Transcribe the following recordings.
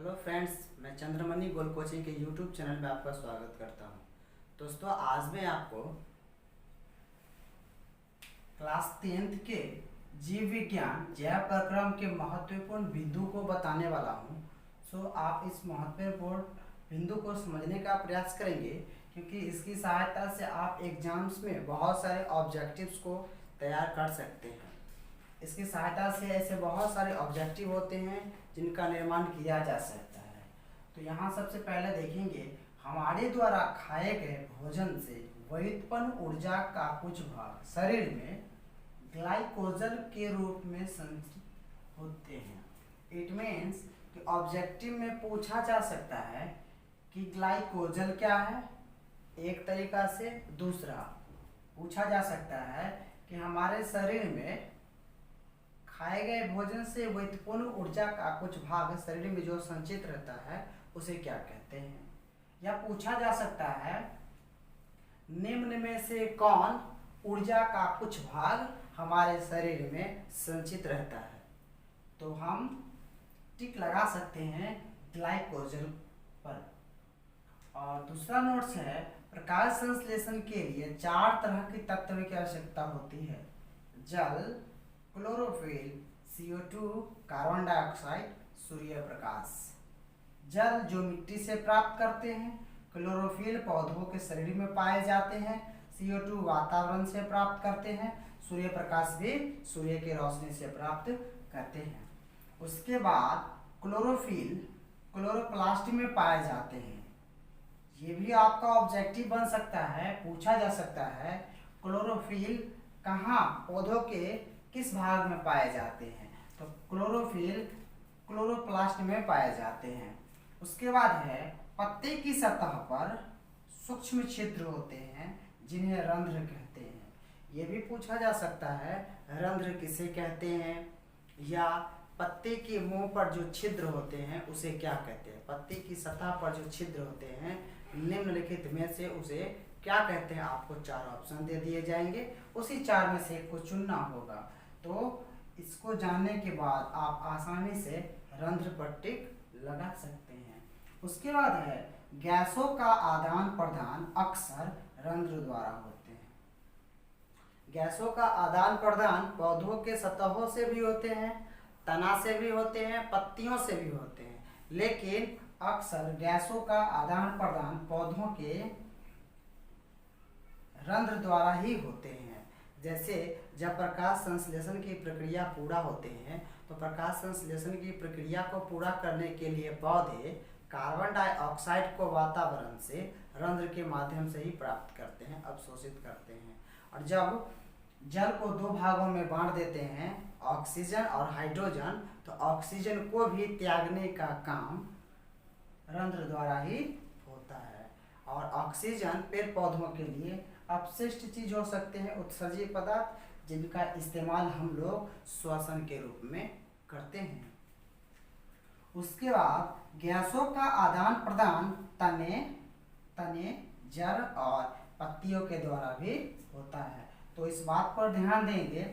Hello friends, मैं चंद्रमणि गोल coaching के YouTube channel में आपका स्वागत करता हूं। दोस्तों, आज मैं आपको क्लास 10th के जीव विज्ञान जैव प्रक्रम के महत्वपूर्ण बिंदु को बताने वाला हूं। आप इस महत्वपूर्ण बिंदु को समझने का प्रयास करेंगे, क्योंकि इसकी सहायता से आप एग्जाम्स में बहुत सारे ऑब्जेक्टिव्स को तैयार कर सकते हैं। इसकी सहायता से ऐसे बहुत सारे ऑब्जेक्टिव होते हैं जिनका निर्माण किया जा सकता है। तो यहाँ सबसे पहले देखेंगे, हमारे द्वारा खाए गए भोजन से व्युत्पन्न ऊर्जा का कुछ भाग शरीर में ग्लाइकोजन के रूप में संचित होते हैं। इट मीन्स कि ऑब्जेक्टिव में पूछा जा सकता है कि ग्लाइकोजन क्या है, एक तरीका से। दूसरा पूछा जा सकता है कि हमारे शरीर में खाए गए भोजन से व्युत्पन्न ऊर्जा का कुछ भाग शरीर में जो संचित रहता है उसे क्या कहते हैं। या पूछा जा सकता है, निम्न में से कौन ऊर्जा का कुछ भाग हमारे शरीर में संचित रहता है। तो हम टिक लगा सकते हैं ग्लाइकोजन पर। और दूसरा नोट्स है, प्रकाश संश्लेषण के लिए 4 तरह के तत्व की आवश्यकता होती है: जल, chlorophyll, CO2, carbon dioxide, Surya Prakash. जल जो मिट्टी से प्राप्त करते हैं, क्लोरोफिल पौधों के शरीर में पाए जाते हैं, CO2 वातावरण से प्राप्त करते हैं, सूर्य प्रकाश भी सूर्य की रोशनी से प्राप्त करते हैं। उसके बाद क्लोरोफिल क्लोरोप्लास्ट में पाए जाते हैं। ये भी आपका ऑब्जेक्टिव बन सकता है, पूछा जा सकता है क्लोरोफिल कहाँ पौधों के किस भाग में पाए जाते हैं। तो क्लोरोफिल क्लोरोप्लास्ट में पाए जाते हैं। उसके बाद है, पत्ते की सतह पर सूक्ष्म छिद्र होते हैं जिन्हें रंध्र कहते हैं। ये भी पूछा जा सकता है, रंध्र किसे कहते हैं, या पत्ते के मुंह पर जो छिद्र होते हैं उसे क्या कहते हैं। पत्ते की सतह पर जो छिद्र होते हैं, निम्नलिखित में से उसे क्या कहते हैं। आपको 4 ऑप्शन दे दिए जाएंगे, उसी 4 में से एक को चुनना होगा। तो इसको जानने के बाद आप आसानी से रंध्र पर टिक लगा सकते हैं। उसके बाद है, गैसों का आदान प्रदान अक्सर रंध्र द्वारा होते हैं। गैसों का आदान प्रदान पौधों के सतहों से भी होते हैं, तना से भी होते हैं, पत्तियों से भी होते हैं, लेकिन अक्सर गैसों का आदान प्रदान पौधों के रंध्र द्वारा ही होते हैं। जैसे जब प्रकाश संश्लेषण की प्रक्रिया पूरा होते हैं, तो प्रकाश संश्लेषण की प्रक्रिया को पूरा करने के लिए पौधे कार्बन डाइऑक्साइड को वातावरण से रंध्र के माध्यम से ही प्राप्त करते हैं, अवशोषित करते हैं। और जब जल को 2 भागों में बांट देते हैं, ऑक्सीजन और हाइड्रोजन, तो ऑक्सीजन को भी त्यागने का काम रंध्र द्वारा ही होता है। और ऑक्सीजन पेड़ पौधों के लिए अपशिष्ट चीज हो सकते हैं, उत्सर्जी पदार्थ, जिनका इस्तेमाल हम लोग श्वसन के रूप में करते हैं। उसके बाद गैसों का आदान प्रदान तने, जड़ और पत्तियों के द्वारा भी होता है। तो इस बात पर ध्यान देंगे,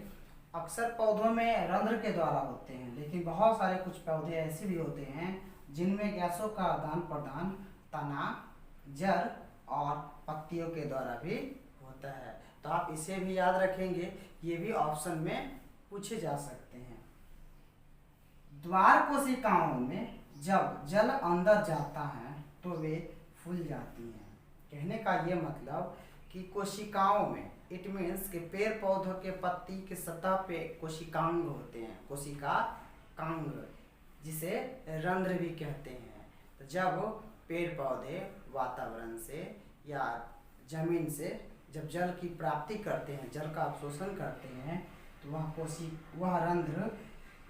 अक्सर पौधों में रंध्र के द्वारा होते हैं, लेकिन बहुत सारे कुछ पौधे ऐसे भी होते हैं जिनमें गैसों का आदान प्रदान तना, जड़ और पत्तियों के द्वारा भी होता है। तो आप इसे भी याद रखेंगे, ये भी ऑप्शन में पूछे जा सकते हैं। द्वार कोशिकाओं में जब जल अंदर जाता है तो वे फूल जाती हैं। कहने का ये मतलब कि कोशिकाओं में, इट मीन्स कि पेड़ पौधों के पत्ती के सतह पे कोशिकांग होते हैं, कोशिकांग, जिसे रंध्र भी कहते हैं। तो जब पेड़ पौधे वातावरण से या जमीन से जब जल की प्राप्ति करते हैं, जल का अवशोषण करते हैं, तो वह रंध्र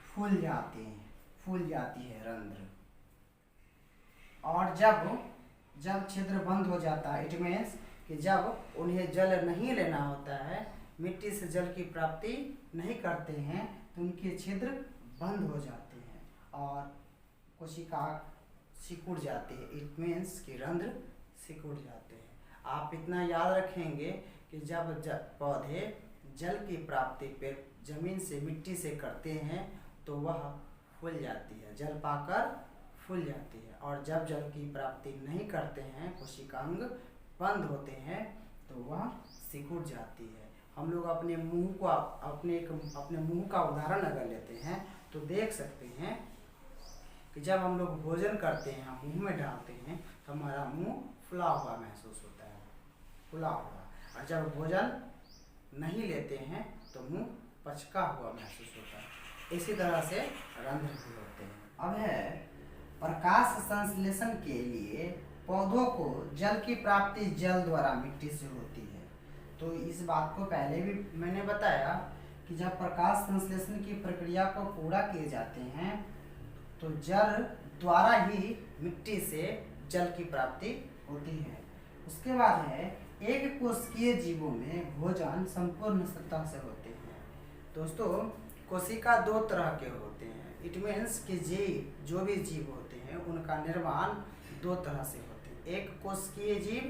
फूल जाती है रंध्र। और जब छिद्र बंद हो जाता है, इट मीन्स कि जब उन्हें जल नहीं लेना होता है, मिट्टी से जल की प्राप्ति नहीं करते हैं, तो उनके छिद्र बंद हो जाते हैं और कोशिका सिकुड़ जाती है। इट मीन्स कि रंध्र सिकुड़ जाते हैं। आप इतना याद रखेंगे कि जब पौधे जल की प्राप्ति जमीन से, मिट्टी से करते हैं, तो वह फूल जाती है, जल पाकर फूल जाती है, और जब जल की प्राप्ति नहीं करते हैं, कोशिकांग बंद होते हैं, तो वह सिकुड़ जाती है। हम लोग अपने मुंह को अपने मुंह का उदाहरण अगर लेते हैं तो देख सकते हैं कि जब हम लोग भोजन करते हैं, मुंह में डालते हैं, तो हमारा मुंह फुला हुआ महसूस होता है, फुला हुआ, और जब भोजन नहीं लेते हैं तो मुंह पचका हुआ महसूस होता है। इसी तरह से रंध्र भी होते हैं। अब है प्रकाश संश्लेषण के लिए पौधों को जल की प्राप्ति जल द्वारा मिट्टी से होती है। तो इस बात को पहले भी मैंने बताया कि जब प्रकाश संश्लेषण की प्रक्रिया को पूरा किए जाते हैं तो जल द्वारा ही मिट्टी से जल की प्राप्ति होती है। उसके बाद है एक कोशिकीय जीवों में भोजन संपूर्ण सतह से होते हैं। दोस्तों, कोशिका दो तरह के होते हैं। इट मीन्स कि जीव, जो भी जीव होते हैं उनका निर्माण दो तरह से होते हैं। एक कोशिकीय जीव,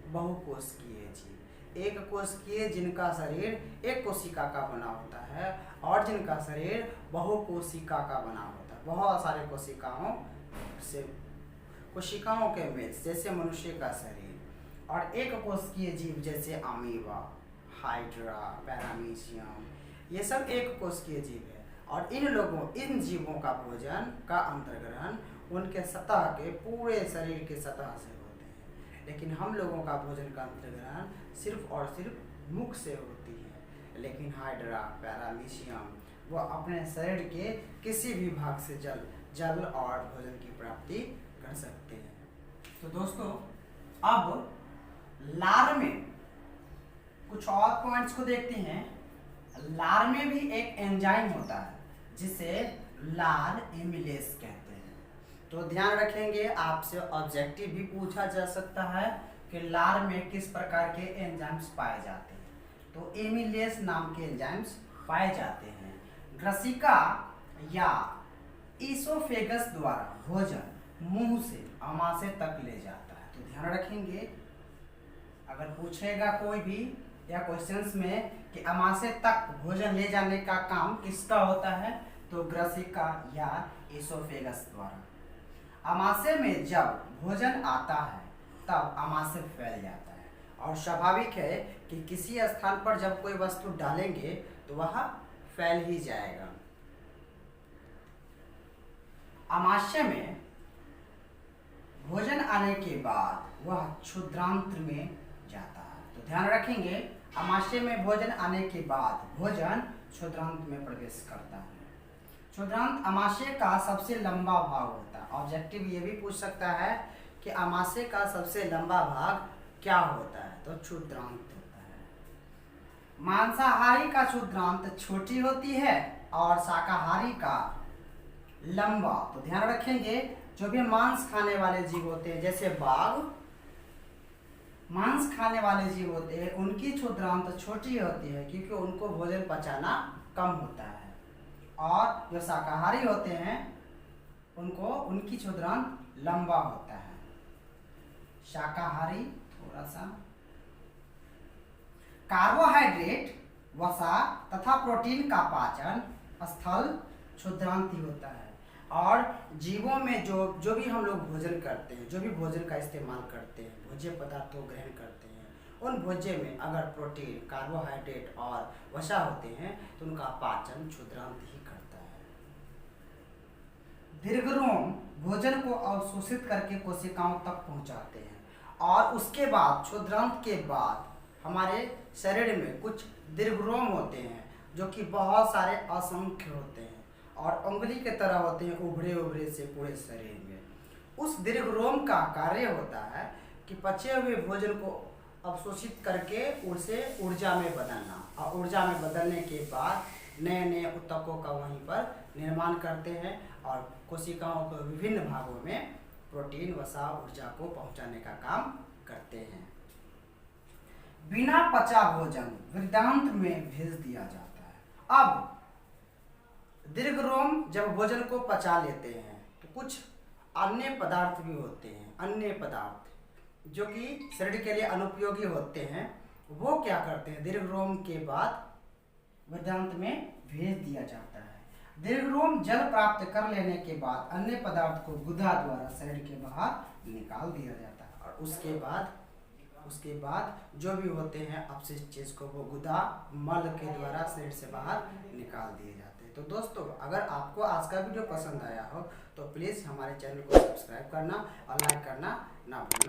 बहुकोशिकीय जीव। एक कोशिकीय जिनका शरीर एक कोशिका का बना होता है, और जिनका शरीर बहुकोशिका का बना होता है, बहुत सारे कोशिकाओं के मेल, जैसे मनुष्य का शरीर। और एक कोशिकीय जीव जैसे अमीबा, हाइड्रा, पैरामीशियम, ये सब एक कोशिकीय जीव है। और इन जीवों का भोजन का अंतर्ग्रहण उनके सतह के पूरे शरीर के सतह से होते हैं, लेकिन हम लोगों का भोजन का अंतर्ग्रहण सिर्फ और सिर्फ मुख से होती है। लेकिन हाइड्रा, पैरामीशियम वो अपने शरीर के किसी भी भाग से जल और भोजन की प्राप्ति कर सकते हैं। तो दोस्तों, अब लार में कुछ और पॉइंट्स को देखते हैं। लार में भी एक एंजाइम होता है जिसे लार एमिलेस कहते हैं। तो ध्यान रखेंगे, आपसे ऑब्जेक्टिव भी पूछा जा सकता है कि लार में किस प्रकार के एंजाइम्स पाए जाते हैं। तो एमिलेस नाम के एंजाइम्स पाए जाते हैं। ग्रसिका या ईसोफेगस द्वारा भोजन मुंह से आमाशय तक ले जाता है। तो ध्यान रखेंगे, अगर पूछेगा कोई भी या क्वेश्चंस में कि आमाशय तक भोजन ले जाने का काम किसका होता है, तो ग्रसिका या ईसोफेगस द्वारा। आमाशय में जब भोजन आता है तब आमाशय फैल जाता है, और स्वाभाविक है कि किसी स्थान पर जब कोई वस्तु डालेंगे तो वह फैल ही जाएगा। आमाशय में भोजन आने के बाद वह क्षुद्रांत्र में जाता है। तो ध्यान रखेंगे, आमाशय में भोजन आने के बाद भोजन क्षुद्रांत में प्रवेश करता है। क्षुद्रांत आमाशय का सबसे लंबा भाग होता है। ऑब्जेक्टिव ये भी पूछ सकता है कि आमाशय का सबसे लंबा भाग क्या होता है, तो क्षुद्रांत होता है। मांसाहारी का क्षुद्रांत छोटी होती है और शाकाहारी का लंबा। तो ध्यान रखेंगे, जो भी मांस खाने वाले जीव होते हैं, जैसे बाघ मांस खाने वाले जीव होते हैं, उनकी क्षुद्रांत छोटी होती है क्योंकि उनको भोजन पचाना कम होता है। और जो शाकाहारी होते हैं उनकी क्षुद्रांत लंबा होता है। शाकाहारी थोड़ा सा कार्बोहाइड्रेट, वसा तथा प्रोटीन का पाचन स्थल क्षुद्रांति होता है। और जीवों में जो भी हम लोग भोजन करते हैं, जो भी भोजन का इस्तेमाल करते हैं, भोज्य पदार्थों ग्रहण करते हैं, उन भोज्य में अगर प्रोटीन, कार्बोहाइड्रेट और वसा होते हैं तो उनका पाचन क्षुद्रांत ही करता है। दीर्घरोम भोजन को अवशोषित करके कोशिकाओं तक पहुंचाते हैं, और उसके बाद क्षुद्रांत के बाद हमारे शरीर में कुछ दीर्घरोम होते हैं जो कि बहुत सारे असंख्य होते हैं और उंगली के तरह होते हैं, उभरे उभरे से पूरे शरीर में। उस दीर्घरोम का कार्य होता है कि पचे हुए भोजन को अवशोषित करके उसे ऊर्जा में बदलना, और ऊर्जा में बदलने के बाद नए नए ऊतकों का वहीं पर निर्माण करते हैं और कोशिकाओं को विभिन्न भागों में प्रोटीन, वसा, ऊर्जा को पहुंचाने का काम करते हैं। बिना पचा भोजन वृद्धांत में भेज दिया जाता है। अब दीर्घरोम जब भोजन को पचा लेते हैं तो कुछ अन्य पदार्थ भी होते हैं, अन्य पदार्थ जो कि शरीर के लिए अनुपयोगी होते हैं, वो क्या करते हैं, दीर्घरोम के बाद वृद्धांत में भेज दिया जाता है। दीर्घरोम जल प्राप्त कर लेने के बाद अन्य पदार्थ को गुदा द्वारा शरीर के बाहर निकाल दिया जाता है और उसके बाद जो भी होते हैं अपशिष्ट चीज को वो गुदा मल के द्वारा शरीर से बाहर निकाल दिए जाते हैं। तो दोस्तों अगर आपको आज का वीडियो पसंद आया हो तो प्लीज़ हमारे चैनल को सब्सक्राइब करना और लाइक करना ना भूलें।